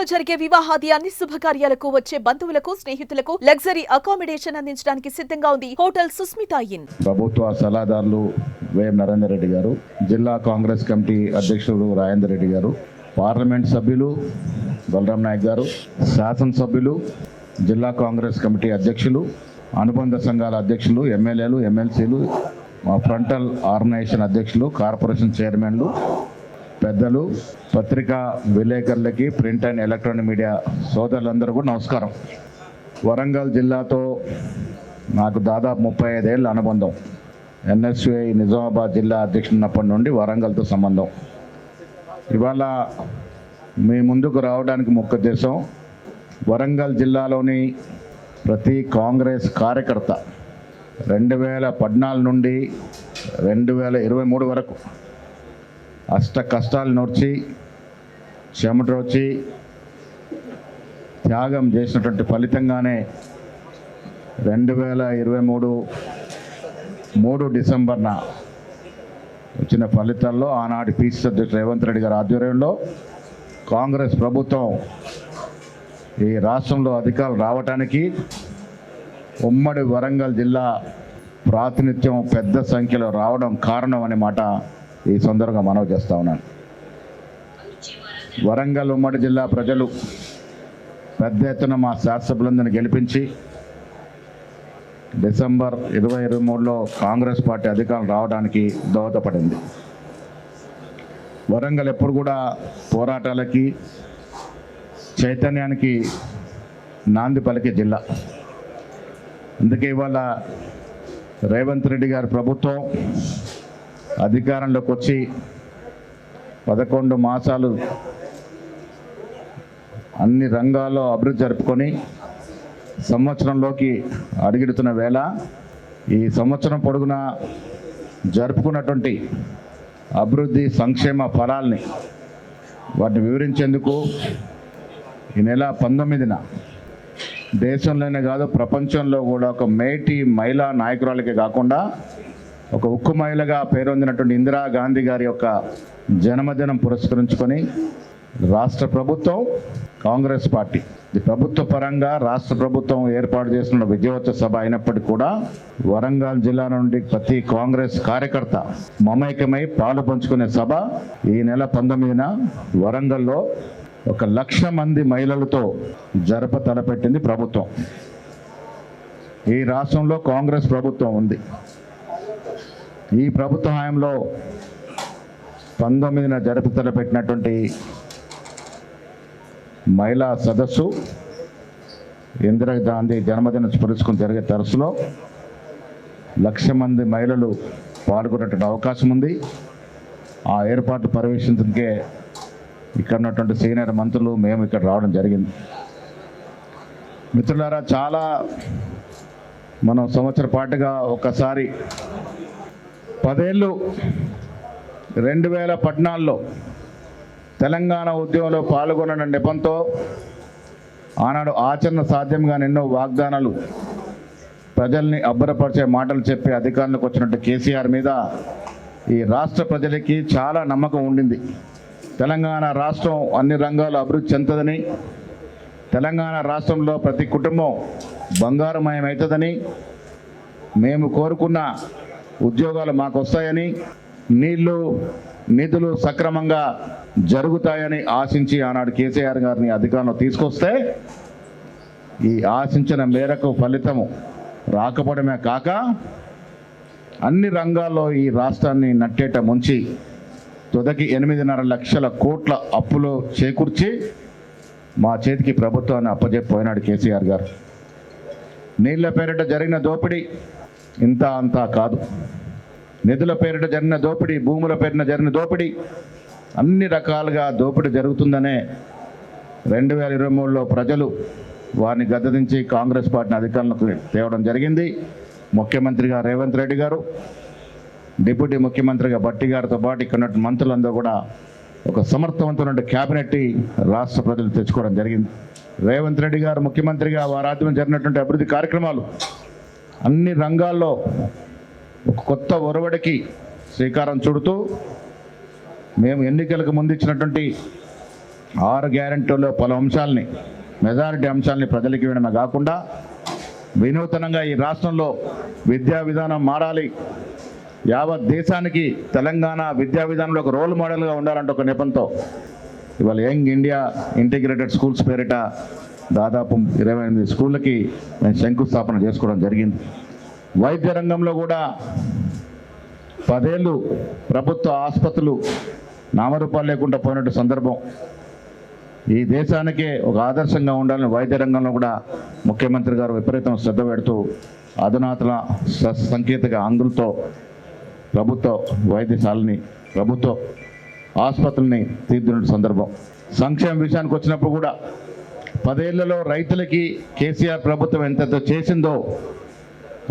ఇంట్లో జరిగే వివాహాది అన్ని శుభకార్యాలకు వచ్చే బంధువులకు స్నేహితులకు లగ్జరీ అకామిడేషన్ అందించడానికి సిద్ధంగా ఉంది హోటల్ సుస్మితా ఇన్. ప్రభుత్వ సలహాదారులు వేం నరేందర్ రెడ్డి గారు, జిల్లా కాంగ్రెస్ కమిటీ అధ్యక్షుడు రాజేందర్ రెడ్డి గారు, పార్లమెంట్ సభ్యులు బలరాం నాయక్ గారు, శాసనసభ్యులు, జిల్లా కాంగ్రెస్ కమిటీ అధ్యక్షులు, అనుబంధ సంఘాల అధ్యక్షులు, ఎమ్మెల్యేలు, ఎమ్మెల్సీలు, మా ఫ్రంటల్ ఆర్గనైజేషన్ అధ్యక్షులు, కార్పొరేషన్ చైర్మన్లు, పెద్దలు, పత్రికా విలేకరులకి, ప్రింట్ అండ్ ఎలక్ట్రానిక్ మీడియా సోదరులందరూ కూడా నమస్కారం. వరంగల్ జిల్లాతో నాకు దాదాపు 35 ఏళ్ళ అనుబంధం. ఎన్ఎస్యుఐ నిజామాబాద్ జిల్లా అధ్యక్షున్నప్పటి నుండి వరంగల్తో సంబంధం. ఇవాళ మీ ముందుకు రావడానికి ముఖ్య ఉద్దేశం, వరంగల్ జిల్లాలోని ప్రతి కాంగ్రెస్ కార్యకర్త 2014 నుండి 2023 వరకు అష్ట కష్టాలు నోర్చి, చెమటోర్చి, త్యాగం చేసినటువంటి ఫలితంగానే 2023 3 డిసెంబర్న వచ్చిన ఫలితాల్లో ఆనాటి పిసిసి అధ్యక్షుడు రేవంత్ రెడ్డి గారి ఆధ్వర్యంలో కాంగ్రెస్ ప్రభుత్వం ఈ రాష్ట్రంలో అధికారులు రావటానికి ఉమ్మడి వరంగల్ జిల్లా ప్రాతినిధ్యం పెద్ద సంఖ్యలో రావడం కారణం అనే మాట ఈ సందర్భంగా మనవి చేస్తా ఉన్నాను. వరంగల్ ఉమ్మడి జిల్లా ప్రజలు పెద్ద ఎత్తున మా శాసనసభ్యులందరినీ గెలిపించి డిసెంబర్ 2023లో కాంగ్రెస్ పార్టీ అధికారం రావడానికి దోహదపడింది. వరంగల్ ఎప్పుడు కూడా పోరాటాలకి, చైతన్యానికి నాంది పలికే జిల్లా. అందుకే ఇవాళ రేవంత్ రెడ్డి గారి ప్రభుత్వం అధికారంలోకి వచ్చి 11 మాసాలు అన్ని రంగాల్లో అభివృద్ధి జరుపుకొని సంవత్సరంలోకి అడుగుతున్న వేళ ఈ సంవత్సరం పొడుగునా జరుపుకున్నటువంటి అభివృద్ధి సంక్షేమ ఫలాల్ని వాటిని వివరించేందుకు ఈ నెల 19న దేశంలోనే కాదు ప్రపంచంలో కూడా ఒక మేటి మహిళా నాయకురాలకే కాకుండా ఒక ఉక్కు మహిళగా పేరొందినటువంటి ఇందిరాగాంధీ గారి యొక్క జన్మదినం పురస్కరించుకొని రాష్ట్ర ప్రభుత్వం, కాంగ్రెస్ పార్టీ ప్రభుత్వ పరంగా రాష్ట్ర ప్రభుత్వం ఏర్పాటు చేసిన విజయోత్సవ సభ అయినప్పటికీ కూడా వరంగల్ జిల్లా నుండి ప్రతి కాంగ్రెస్ కార్యకర్త మమైకమై పాలు పంచుకునే సభ ఈ నెల 19న వరంగల్లో 1,00,000 మంది మహిళలతో జరప తలపెట్టింది ప్రభుత్వం. ఈ రాష్ట్రంలో కాంగ్రెస్ ప్రభుత్వం ఉంది. ఈ ప్రభుత్వ హయాంలో 19న జరప తలపెట్టినటువంటి మహిళా సదస్సు ఇందిరాగాంధీ జన్మదిన పురస్కరించుకుని జరిగే తరచులో 1,00,000 మంది మహిళలు పాల్గొనేటువంటి అవకాశం ఉంది. ఆ ఏర్పాటు పర్యవేక్షించడానికే ఇక్కడ ఉన్నటువంటి సీనియర్ మంత్రులు మేము ఇక్కడ రావడం జరిగింది. మిత్రులారా, చాలా మనం సంవత్సర పాటుగా ఒకసారి 10 ఏళ్ళు 2014లో తెలంగాణ ఉద్యమంలో పాల్గొన్న నెపంతో ఆనాడు ఆచరణ సాధ్యంగా ఎన్నో వాగ్దానాలు, ప్రజల్ని అబ్బరపరిచే మాటలు చెప్పి అధికారంలోకి వచ్చినట్టు కేసీఆర్ మీద ఈ రాష్ట్ర ప్రజలకి చాలా నమ్మకం ఉండింది. తెలంగాణ రాష్ట్రం అన్ని రంగాల్లో అభివృద్ధి చెందుతుందని, తెలంగాణ రాష్ట్రంలో ప్రతి కుటుంబం బంగారుమయం అవుతుందని, మేము కోరుకున్న ఉద్యోగాలు మాకు వస్తాయని, నీళ్లు నిధులు సక్రమంగా జరుగుతాయని ఆశించి ఆనాడు కేసీఆర్ గారిని అధికారంలో తీసుకొస్తే ఈ ఆశించిన మేరకు ఫలితము రాకపోవడమే కాక అన్ని రంగాల్లో ఈ రాష్ట్రాన్ని నట్టేట ముంచి తుదకి 8.5 లక్షల కోట్ల అప్పులు చేకూర్చి మా చేతికి ప్రభుత్వాన్ని అప్పజెప్పిపోయినాడు కేసీఆర్ గారు. నీళ్ల పేరిట జరిగిన దోపిడీ ఇంత అంతా కాదు. నిధుల పేరిట జరిగిన దోపిడీ, భూముల పేరిట జరిగిన దోపిడీ, అన్ని రకాలుగా దోపిడీ జరుగుతుందనే 2023లో ప్రజలు వారిని గద్దెదించి కాంగ్రెస్ పార్టీని అధికారంలోకి తేవడం జరిగింది. ముఖ్యమంత్రిగా రేవంత్ రెడ్డి గారు, డిప్యూటీ ముఖ్యమంత్రిగా భట్టి గారితో పాటు ఇక్కడ మంత్రులందరూ కూడా ఒక సమర్థవంతమైన క్యాబినెట్ రాష్ట్ర ప్రజలు తెచ్చుకోవడం జరిగింది. రేవంత్ రెడ్డి గారు ముఖ్యమంత్రిగా వారి ఆధ్వర్యంలో జరిగినటువంటి అభివృద్ధి కార్యక్రమాలు అన్ని రంగాల్లో ఒక కొత్త ఒరవడికి శ్రీకారం చుడుతూ మేము ఎన్నికలకు ముందు ఇచ్చినటువంటి 6 గ్యారెంటీల్లో పలు అంశాలని మెజారిటీ అంశాలని ప్రజలకు ఇవ్వడమే కాకుండా వినూతనంగా ఈ రాష్ట్రంలో విద్యా విధానం మారాలి, యావత్ దేశానికి తెలంగాణ విద్యా విధానంలో ఒక రోల్ మోడల్గా ఉండాలంటే ఒక నెపంతో ఇవాళ యంగ్ ఇండియా ఇంటిగ్రేటెడ్ స్కూల్స్ పేరిట దాదాపు 28 స్కూళ్ళకి మేము శంకుస్థాపన చేసుకోవడం జరిగింది. వైద్య రంగంలో కూడా 10 ఏళ్ళు ప్రభుత్వ ఆసుపత్రులు నామరూపాలు లేకుండా పోయినట్టు సందర్భం. ఈ దేశానికే ఒక ఆదర్శంగా ఉండాలని వైద్య రంగంలో కూడా ముఖ్యమంత్రి గారు విపరీతం శ్రద్ధ పెడుతూ అధునాతన సాంకేతిక అంగులతో ప్రభుత్వ వైద్యశాలని ప్రభుత్వ ఆసుపత్రుల్ని తీర్చిదిద్దిన సందర్భం. సంక్షేమ విషయానికి వచ్చినప్పుడు కూడా 10 ఏళ్లలో రైతులకి కేసీఆర్ ప్రభుత్వం ఎంత చేసిందో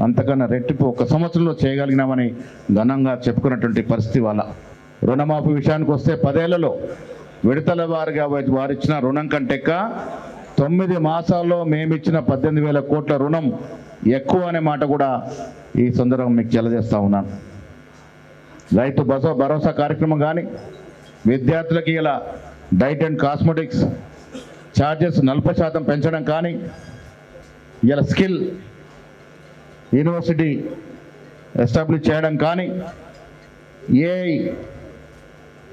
అంతకన్నా రెట్టింపు 1 సంవత్సరంలో చేయగలిగినామని ఘనంగా చెప్పుకున్నటువంటి పరిస్థితి వల్ల. రుణమాఫీ విషయానికి వస్తే 10 ఏళ్లలో విడతల వారిగా వారిచ్చిన రుణం కంటే 9 మాసాల్లో మేమిచ్చిన 18,000 కోట్ల రుణం ఎక్కువ అనే మాట కూడా ఈ సందర్భం మీకు తెలియజేస్తా ఉన్నాను. రైతు భరోసా కార్యక్రమం కానీ, విద్యార్థులకి ఇలా డైట్ అండ్ కాస్మెటిక్స్ ఛార్జెస్ 40% పెంచడం కానీ, ఇలా స్కిల్ యూనివర్సిటీ ఎస్టాబ్లిష్ చేయడం కానీ, ఏఐ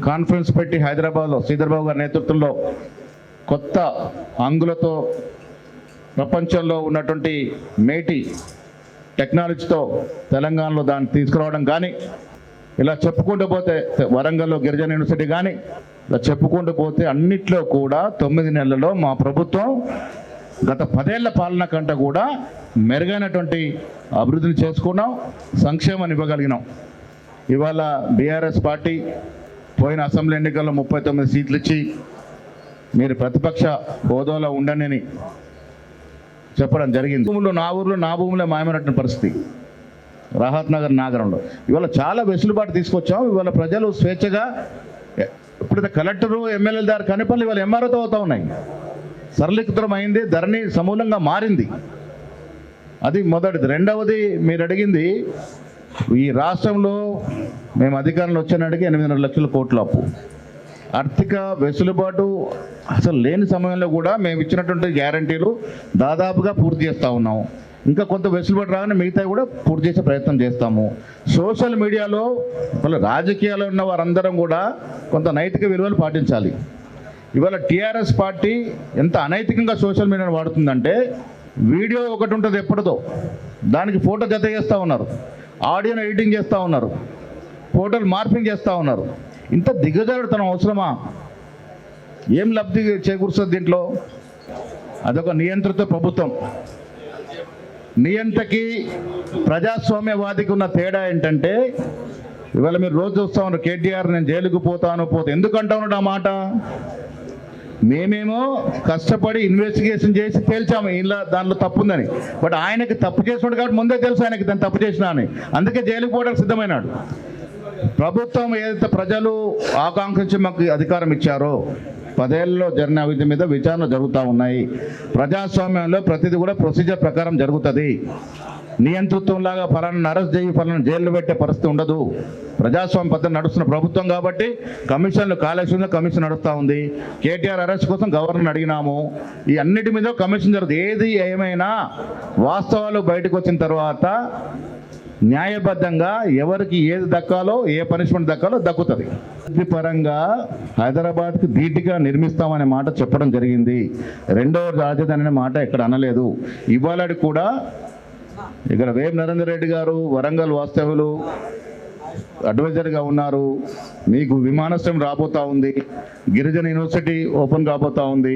కాన్ఫరెన్స్ పెట్టి హైదరాబాద్లో శ్రీధర్బాబు గారి నేతృత్వంలో కొత్త అంగులతో ప్రపంచంలో ఉన్నటువంటి మేటి టెక్నాలజీతో తెలంగాణలో దాన్ని తీసుకురావడం కానీ, ఇలా చెప్పుకుంటూ పోతే వరంగల్లో గిరిజన యూనివర్సిటీ కానీ, ఇలా చెప్పుకుంటూ పోతే అన్నిట్లో కూడా 9 నెలల్లో మా ప్రభుత్వం గత 10 ఏళ్ల పాలన కంటే కూడా మెరుగైనటువంటి అభివృద్ధిని చేసుకున్నాం, సంక్షేమాన్ని ఇవ్వగలిగినాం. ఇవాళ బీఆర్ఎస్ పార్టీ పోయిన అసెంబ్లీ ఎన్నికల్లో 39 సీట్లు ఇచ్చి మీరు ప్రతిపక్ష హోదాలో ఉండనని చెప్పడం జరిగింది. భూములు నా ఊర్లో నా భూములే మాయమైనటువంటి పరిస్థితి రాహత్ నగర్ నాగరంలో. ఇవాళ చాలా వెసులుబాటు తీసుకొచ్చాం. ఇవాళ ప్రజలు స్వేచ్ఛగా ఇప్పుడైతే కలెక్టరు ఎమ్మెల్యేల దారి కాని పనులు ఇవాళ ఎంఆర్ఓతో అవుతూ ఉన్నాయి. సరళీకృతం అయింది, ధరణి సమూలంగా మారింది. అది మొదటిది. రెండవది మీరు అడిగింది, ఈ రాష్ట్రంలో మేము అధికారంలో వచ్చేనాటికి 8.5 లక్షల కోట్ల అప్పు, ఆర్థిక వెసులుబాటు అసలు లేని సమయంలో కూడా మేము ఇచ్చినటువంటి గ్యారంటీలు దాదాపుగా పూర్తి చేస్తూ ఉన్నాము. ఇంకా కొంత వెసులుబాటు రాగానే మిగతా కూడా పూర్తి చేసే ప్రయత్నం చేస్తాము. సోషల్ మీడియాలో వాళ్ళ రాజకీయాల్లో ఉన్న వారందరం కూడా కొంత నైతిక విలువలు పాటించాలి. ఇవాళ టీఆర్ఎస్ పార్టీ ఎంత అనైతికంగా సోషల్ మీడియాను వాడుతుందంటే, వీడియో ఒకటి ఉంటుంది ఎప్పటిదో, దానికి ఫోటో జత చేస్తూ ఉన్నారు, ఆడియోను ఎడిటింగ్ చేస్తూ ఉన్నారు, ఫోటోలు మార్పింగ్ చేస్తూ ఉన్నారు. ఇంత దిగజారుతనం అవసరమా? ఏం లబ్ధి చేకూరుస్తుంది దీంట్లో? అదొక నియంత్రిత ప్రభుత్వం. నియంతకి ప్రజాస్వామ్యవాదికి ఉన్న తేడా ఏంటంటే, ఇవాళ మీరు రోజు చూస్తూ ఉన్నారు కేటీఆర్ నేను జైలుకు పోతాను ఎందుకంటా ఉన్నాడు ఆ మాట? మేమేమో కష్టపడి ఇన్వెస్టిగేషన్ చేసి తేల్చాము ఇలా దాంట్లో తప్పు ఉందని. బట్ ఆయనకి తప్పు చేసినాడు కాబట్టి ముందే తెలుసు ఆయనకి దాన్ని తప్పు చేసినా అని, అందుకే జైలుకు పోవడానికి సిద్ధమైనాడు. ప్రభుత్వం ఏదైతే ప్రజలు ఆకాంక్షించి మాకు అధికారం ఇచ్చారో 10 ఏళ్లలో జరిగిన అవినీతి మీద విచారణ జరుగుతూ ఉన్నాయి. ప్రజాస్వామ్యంలో ప్రతిదీ కూడా ప్రొసీజర్ ప్రకారం జరుగుతుంది. నియంతృత్వంలాగా ఫలాన్ని అరెస్ట్ చేయి ఫలాన్ని జైల్లో పెట్టే పరిస్థితి ఉండదు. ప్రజాస్వామ్య పద్ధతి నడుస్తున్న ప్రభుత్వం కాబట్టి కమిషన్లు కాళేశ్వరంలో కమిషన్ నడుస్తూ ఉంది. కేటీఆర్ అరెస్ట్ కోసం గవర్నర్ని అడిగినాము. ఈ అన్నిటి మీద కమిషన్ జరుగుతుంది. ఏది ఏమైనా వాస్తవాలు బయటకు వచ్చిన తర్వాత న్యాయబద్ధంగా ఎవరికి ఏది దక్కాలో, ఏ పనిష్మెంట్ దక్కాలో దక్కుతుంది. పరంగా హైదరాబాద్కి ధీటుగా నిర్మిస్తామనే మాట చెప్పడం జరిగింది. రెండవ రాజధాని అనే మాట ఎక్కడ అనలేదు. ఇవాళ కూడా ఇక్కడ వేం నరేందర్ రెడ్డి గారు వరంగల్ వాస్తవ్యులు అడ్వైజర్గా ఉన్నారు. మీకు విమానాశ్రయం రాబోతూ ఉంది, గిరిజన యూనివర్సిటీ ఓపెన్ కాబోతూ ఉంది,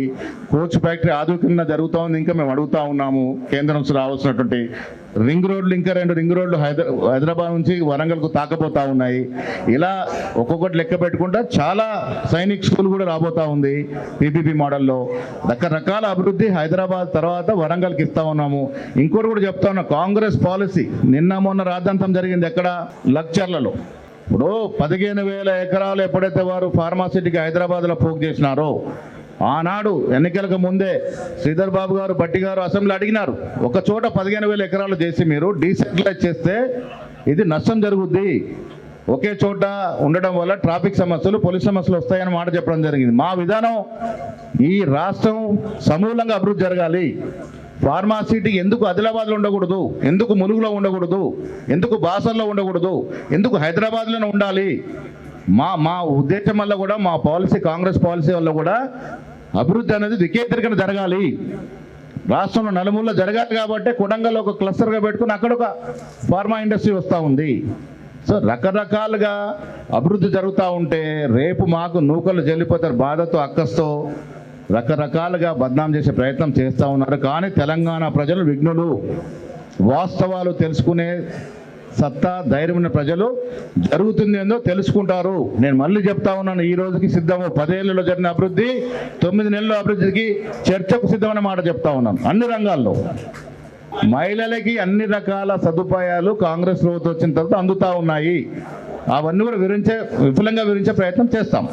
కోచ్ ఫ్యాక్టరీ ఆధునికంగా జరుగుతూ ఉంది. ఇంకా మేము అడుగుతూ ఉన్నాము కేంద్రం నుంచి రావాల్సినటువంటి రింగ్ రోడ్లు, ఇంకా 2 రింగ్ రోడ్లు హైదరాబాద్ నుంచి వరంగల్కు తాకపోతూ ఉన్నాయి. ఇలా ఒక్కొక్కటి లెక్క పెట్టుకుంటా చాలా సైనిక్ స్కూల్ కూడా రాబోతూ ఉంది పీపీపీ మోడల్లో. రకరకాల అభివృద్ధి హైదరాబాద్ తర్వాత వరంగల్కి ఇస్తూ ఉన్నాము. ఇంకోటి కూడా చెప్తా ఉన్నా, కాంగ్రెస్ పాలసీ నిన్న మొన్న రాద్ధాంతం జరిగింది ఎక్కడ? లక్చర్లలో. ఇప్పుడు 15,000 ఎకరాలు ఎప్పుడైతే వారు ఫార్మాసిటీకి హైదరాబాద్లో పోగు చేసినారో, ఆనాడు ఎన్నికలకు ముందే శ్రీధర్ బాబు గారు భట్టి గారు అసెంబ్లీ అడిగినారు, ఒక చోట 15,000 ఎకరాలు చేసి మీరు డీసెంట్రలైజ్ చేస్తే ఇది నష్టం జరుగుద్ది, ఒకే చోట ఉండడం వల్ల ట్రాఫిక్ సమస్యలు, పోలీస్ సమస్యలు వస్తాయని మాట చెప్పడం జరిగింది. మా విధానం ఈ రాష్ట్రం సమూలంగా అభివృద్ధి జరగాలి. ఫార్మాసిటీ ఎందుకు ఆదిలాబాద్లో ఉండకూడదు, ఎందుకు ములుగులో ఉండకూడదు, ఎందుకు బాసర్లో ఉండకూడదు, ఎందుకు హైదరాబాద్లోనే ఉండాలి? మా ఉద్దేశం వల్ల కూడా, మా పాలసీ, కాంగ్రెస్ పాలసీ వల్ల కూడా అభివృద్ధి అనేది వికేంద్రీకరణ జరగాలి. రాష్ట్రంలో నలుమూలలో జరగాలి కాబట్టి కొడంగల్లో ఒక క్లస్టర్గా పెట్టుకుని అక్కడ ఒక ఫార్మా ఇండస్ట్రీ వస్తూ ఉంది. సో రకరకాలుగా అభివృద్ధి జరుగుతూ ఉంటే రేపు మాకు నూకలు జల్లిపోతారు బాధతో, అక్కస్తో రకరకాలుగా బద్నాం చేసే ప్రయత్నం చేస్తూ ఉన్నారు. కానీ తెలంగాణ ప్రజలు విఘ్నులు, వాస్తవాలు తెలుసుకునే సత్తా, ధైర్యమైన ప్రజలు జరుగుతుంది ఏందో తెలుసుకుంటారు. నేను మళ్ళీ చెప్తా ఉన్నాను, ఈ రోజుకి సిద్ధము. 10 ఏళ్లలో జరిగిన అభివృద్ధి 9 నెలల అభివృద్ధికి చర్చకు సిద్ధమైన మాట చెప్తా ఉన్నాను. అన్ని రంగాల్లో మహిళలకి అన్ని రకాల సదుపాయాలు కాంగ్రెస్ ప్రభుత్వం వచ్చిన తర్వాత అందుతూ ఉన్నాయి. అవన్నీ కూడా విఫలంగా వివరించే ప్రయత్నం చేస్తాం.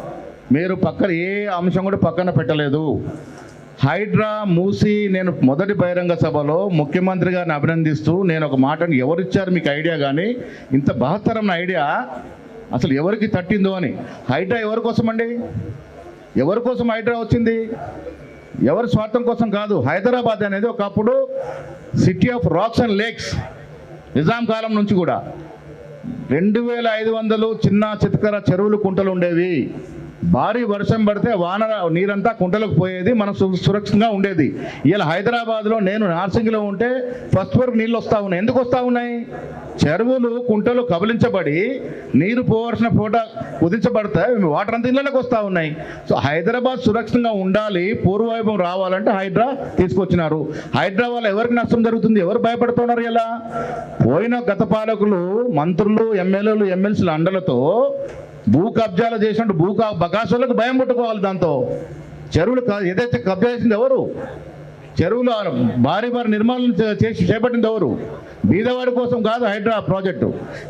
మీరు పక్కన ఏ అంశం కూడా పక్కన పెట్టలేదు. హైడ్రా, మూసి, నేను మొదటి బహిరంగ సభలో ముఖ్యమంత్రి గారిని అభినందిస్తూ నేను ఒక మాటను, ఎవరిచ్చారు మీకు ఐడియా, కానీ ఇంత బహత్తరమైన ఐడియా అసలు ఎవరికి తట్టిందో అని. హైడ్రా ఎవరి కోసం అండి? ఎవరి కోసం హైడ్రా వచ్చింది? ఎవరి స్వార్థం కోసం కాదు. హైదరాబాద్ అనేది ఒకప్పుడు city of rocks and lakes. Nizam కాలం నుంచి కూడా 2500 చిన్న చితకర చెరువులు, కుంటలు ఉండేవి. భారీ వర్షం పడితే వాన నీరంతా కుంటలకు పోయేది, మనం సురక్షితంగా ఉండేది. ఇలా హైదరాబాద్లో నేను నార్సింగ్లో ఉంటే ఫస్ట్ వరకు నీళ్ళు వస్తూ ఉన్నాయి. ఎందుకు వస్తూ ఉన్నాయి? చెరువులు, కుంటలు కబలించబడి నీరు పోవాల్సిన పూట కుదించబడితే వాటర్ అంతా ఇళ్ళకి వస్తూ ఉన్నాయి. సో హైదరాబాద్ సురక్షితంగా ఉండాలి, పూర్వవైభవం రావాలంటే హైడ్రా తీసుకొచ్చినారు. హైడ్రా వల్ల ఎవరికి నష్టం జరుగుతుంది? ఎవరు భయపడుతున్నారు? ఇలా పోయిన గత పాలకులు, మంత్రులు, ఎమ్మెల్యేలు, ఎమ్మెల్సీల అండలతో భూ కబ్జాలు చేసినట్టు బకాసులకు భయం పుట్టుకోవాలి. దాంతో చెరువులు ఏదైతే కబ్జా చేసింది ఎవరు? చెరువులు భారీ నిర్మాణం చేపట్టింది ఎవరు? బీదవాడి కోసం కాదు హైడ్రా ప్రాజెక్టు.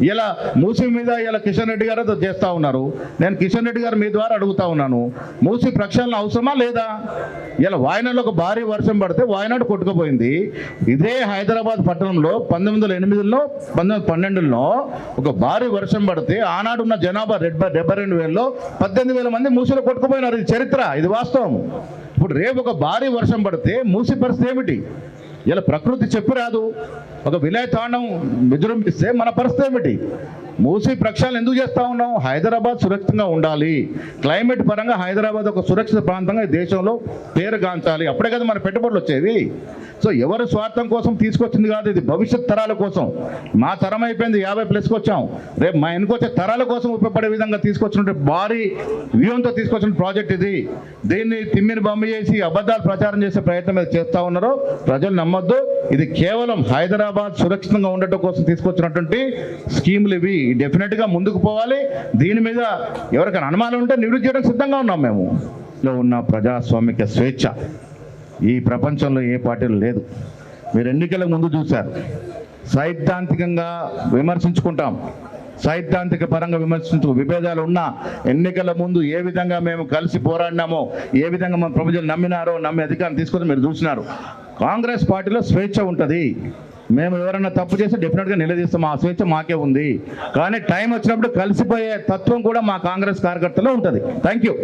ఇలా మూసీ మీద ఇలా కిషన్ రెడ్డి గారు చేస్తూ ఉన్నారు. నేను కిషన్ రెడ్డి గారు మీ ద్వారా అడుగుతా ఉన్నాను, మూసీ ప్రక్షాళన అవసరమా లేదా? ఇలా వాయనాడులో ఒక భారీ వర్షం పడితే వాయనాడు కొట్టుకుపోయింది. ఇదే హైదరాబాద్ పట్టణంలో 1908లో 1912లో ఒక భారీ వర్షం పడితే ఆనాడు ఉన్న జనాభా 72,000లో 18,000 మంది మూసీలో కొట్టుకుపోయినారు. ఇది చరిత్ర, ఇది వాస్తవం. ఇప్పుడు రేపు ఒక భారీ వర్షం పడితే మూసీ పరిస్థితి ఏమిటి? ఇలా ప్రకృతి చెప్పి రాదు. ఒక విలయతాండం విజృంభిస్తే మన పరిస్థితి ఏమిటి? మూసీ ప్రక్షాళన ఎందుకు చేస్తూ ఉన్నాం? హైదరాబాద్ సురక్షితంగా ఉండాలి. క్లైమేట్ పరంగా హైదరాబాద్ ఒక సురక్షిత ప్రాంతంగా ఈ దేశంలో పేరుగాంచాలి. అప్పుడే కదా మన పెట్టుబడులు వచ్చేవి. సో ఎవరి స్వార్థం కోసం తీసుకొచ్చింది కాదు, ఇది భవిష్యత్ తరాల కోసం. మా తరం అయిపోయింది, 50+ వచ్చాం. రేపు మా వెనుకొచ్చే తరాల కోసం ఉపయోగపడే విధంగా తీసుకొచ్చిన భారీ వ్యూహంతో తీసుకొచ్చిన ప్రాజెక్ట్ ఇది. దీన్ని తిమ్మిని బొమ్మ చేసి అబద్ధాలు ప్రచారం చేసే ప్రయత్నం మీద చేస్తూ ఉన్నారు. ప్రజలు నమ్మొద్దు. ఇది కేవలం హైదరాబాద్ సురక్షితంగా ఉండటం కోసం తీసుకొచ్చినటువంటి స్కీములు ఇవి. డెఫినెట్గా ముందుకు పోవాలి. దీని మీద ఎవరికైనా అనుమానం ఉంటే నివృత్తి చేయడానికి సిద్ధంగా ఉన్నాం మేము. ఉన్న ప్రజాస్వామిక స్వేచ్ఛ ఈ ప్రపంచంలో ఏ పార్టీలు లేదు. మీరు ఎన్నికల ముందు చూశారు, సైద్ధాంతికంగా విమర్శించుకుంటాం, సైద్ధాంతిక పరంగా విభేదాలు ఉన్నా ఎన్నికల ముందు ఏ విధంగా మేము కలిసి పోరాడినామో, ఏ విధంగా మన ప్రజలు నమ్మినారో, నమ్మి అధికారం తీసుకొని మీరు చూసినారు. కాంగ్రెస్ పార్టీలో స్వేచ్ఛ ఉంటుంది. మేము ఎవరైనా తప్పు చేస్తే డెఫినెట్గా నిలదీస్తాం, ఆ స్వేచ్ఛ మాకే ఉంది. కానీ టైం వచ్చినప్పుడు కలిసిపోయే తత్వం కూడా మా కాంగ్రెస్ కార్యకర్తలో ఉంటుంది. Thank you.